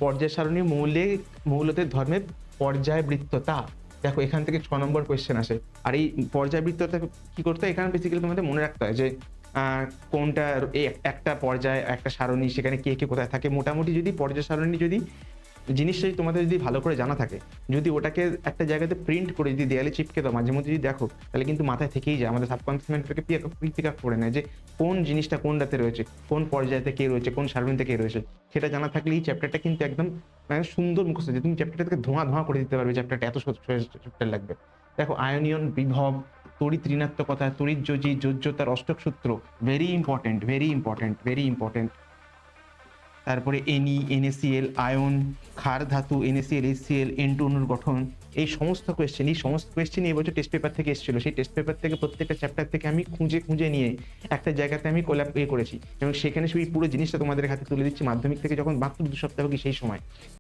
পর্যায় সারণী মৌলদের ধর্মের পর্যায়বৃত্ততা। দেখো এখান থেকে 6 নম্বর কোয়েশ্চেন আসে। আর এই পর্যায়বৃত্ততা কি করতে হয়, এখানে বেসিক্যালি তোমাদের মনে রাখতে হয় যে কোনটা এই একটা পর্যায়, একটা সারণী, সেখানে কে কে কোথায় থাকে। মোটামুটি যদি পর্যায় সারণী যদি জিনিসটা তোমাদের যদি ভালো করে জানা থাকে, যদি ওটাকে একটা জায়গাতে প্রিন্ট করে যদি দেয়ালে চিপকে দাও, মাঝে মধ্যে যদি দেখো, তাহলে কিন্তু মাথায় থেকেই যায়। আমাদের সাবকনসিয়াস মাইন্ডটাকে পিক আপ করে নেয় যে কোন জিনিসটা কোনটাতে রয়েছে, কোন পর্যায়তে কে রয়েছে, কোন সারণীতে কে রয়েছে। সেটা জানা থাকলে এই চ্যাপ্টারটা কিন্তু একদম মানে সুন্দর মুখস্থ যে তুমি চ্যাপ্টারটাকে ধোঁয়া ধোঁয়া করে দিতে পারবে। চ্যাপ্টারটা এত চ্যাপ্টার লাগবে। দেখো আয়নীয়ন, বিভব, তড়িৎ ঋণাত্মকতা, তড়িৎ যোজ্যতার অষ্টক সূত্র, very important, very important, very important. তারপরে NeNaCl, আয়ন, ক্ষার ধাতু, NaCl, HCl, N2 অণুর গঠন, এই সমস্ত কোয়েশ্চেন এবছর টেস্ট পেপার থেকে এসেছিল। সেই টেস্ট পেপার থেকে প্রত্যেকটা চ্যাপ্টার থেকে আমি খুঁজে নিয়ে একটা জায়গাতে আমি কোলাপ করেছি, এবং সেখানে সেই পুরো জিনিসটা তোমাদের হাতে তুলে দিচ্ছি মাধ্যমিক থেকে যখন মাত্র 2 সপ্তাহ কি সেই সময়।